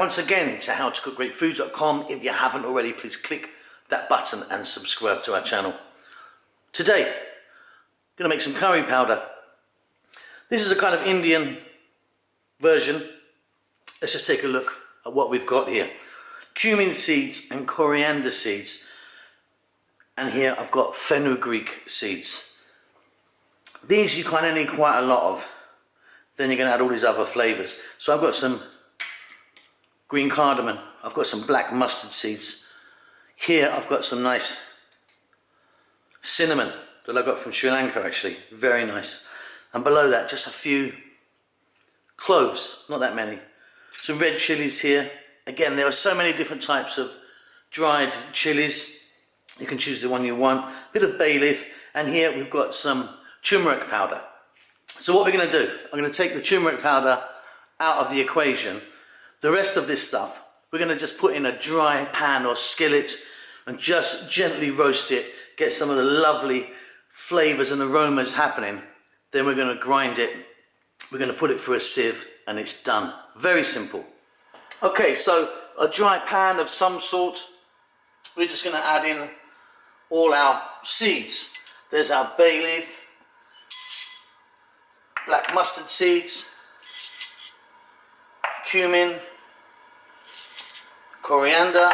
once again to howtocookgreatfoods.com. If you haven't already, please click that button and subscribe to our channel. Today, I'm going to make some curry powder. This is a kind of Indian version. Let's just take a look at what we've got here. Cumin seeds and coriander seeds. And here I've got FENUGREEK seeds. These you kind of need quite a lot of. Then you're going to add all these other flavours. So I've got some green cardamom. I've got some black mustard seeds. Here I've got some nice cinnamon that I got from Sri Lanka actually. Very nice. And below that just a few cloves, not that many. Some red chilies here. Again, there are so many different types of dried chilies. You can choose the one you want. A bit of bay leaf. And here we've got some turmeric powder. So what we're going to do, I'm going to take the turmeric powder out of the equation. The rest of this stuff, we're going to just put in a dry pan or skillet and just gently roast it, get some of the lovely flavours and aromas happening. Then we're going to grind it, we're going to put it through a sieve and it's done. Very simple. Okay, so a dry pan of some sort, we're just going to add in all our seeds. There's our bay leaf, black mustard seeds, cumin, coriander,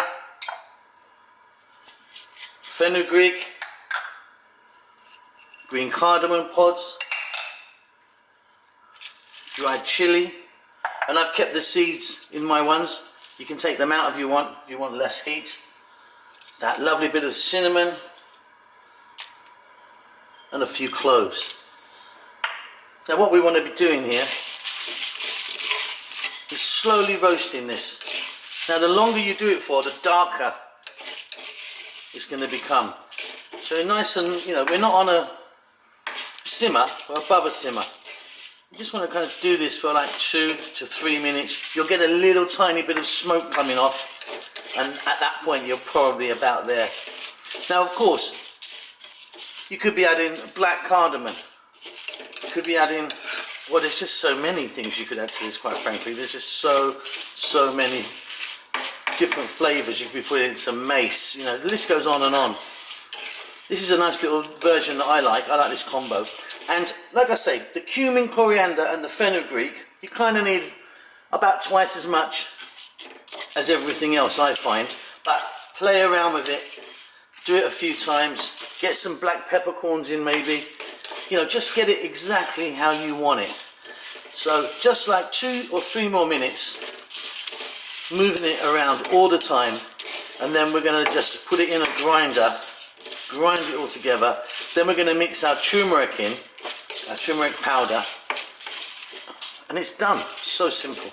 fenugreek, green cardamom pods, dried chilli, and I've kept the seeds in my ones. You can take them out if you want less heat. That lovely bit of cinnamon and a few cloves. Now what we want to be doing here is slowly roasting this. Now the longer you do it for, the darker it's going to become. So nice and, we're not on a simmer, we're above a simmer. You just want to kind of do this for like 2 to 3 minutes. You'll get a little tiny bit of smoke coming off, and at that point you're probably about there. Now of course, you could be adding black cardamom. You could be adding, well, there's just so many things you could add to this, quite frankly. There's just so many different flavours. You could be putting in some mace, the list goes on and on. This is a nice little version that I like this combo. And like I say, the cumin, coriander and the fenugreek, you kind of need about twice as much as everything else, I find. But play around with it, do it a few times, get some black peppercorns in maybe. Just get it exactly how you want it. So just like 2 or 3 more minutes, moving it around all the time, and then we're going to just put it in a grinder, grind it all together. Then we're going to mix our turmeric in, our turmeric powder, and it's done. So simple.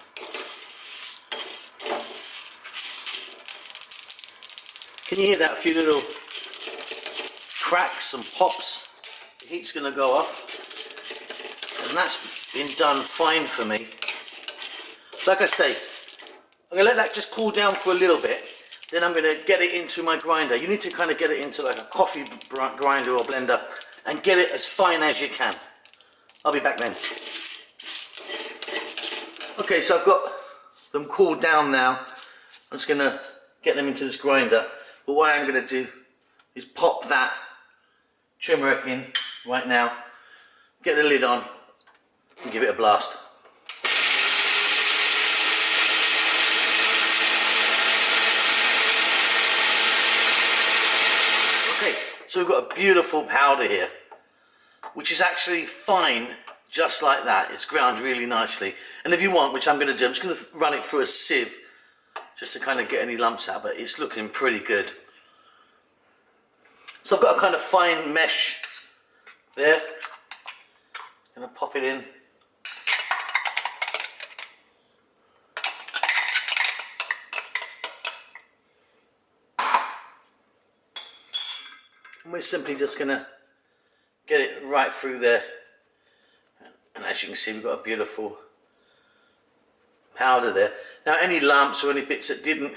Can you hear that? A few little cracks and pops. The heat's going to go off, and that's been done fine for me. Like I say, I'm going to let that just cool down for a little bit, then I'm going to get it into my grinder. You need to kind of get it into like a coffee grinder or blender and get it as fine as you can. I'll be back then. Okay, so I've got them cooled down now. I'm just going to get them into this grinder, but what I'm going to do is pop that turmeric in right now, get the lid on and give it a blast. Okay, so we've got a beautiful powder here, which is actually fine just like that. It's ground really nicely. And if you want, which I'm going to do, I'm just going to run it through a sieve just to kind of get any lumps out, but it's looking pretty good. So I've got a kind of fine mesh there. I'm going to pop it in. And we're simply just going to get it right through there. And as you can see, we've got a beautiful powder there. Now any lumps or any bits that didn't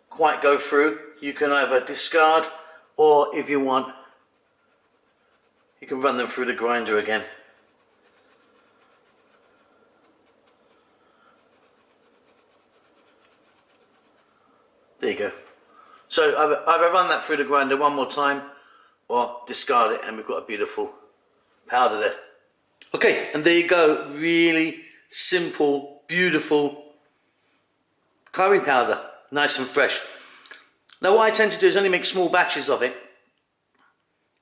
quite go through, you can either discard, or if you want, you can run them through the grinder again. There you go. So either run that through the grinder one more time or discard it, and we've got a beautiful powder there. Okay, and there you go. Really simple, beautiful curry powder. Nice and fresh. Now what I tend to do is only make small batches of it,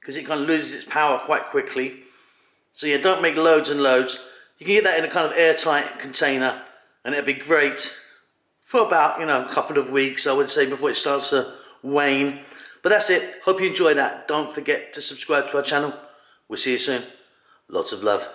because it kind of loses its power quite quickly. So yeah, don't make loads and loads. You can get that in a kind of airtight container, and it'll be great for about, you know, a couple of weeks, I would say, before it starts to wane. But that's it. Hope you enjoyed that. Don't forget to subscribe to our channel. We'll see you soon. Lots of love.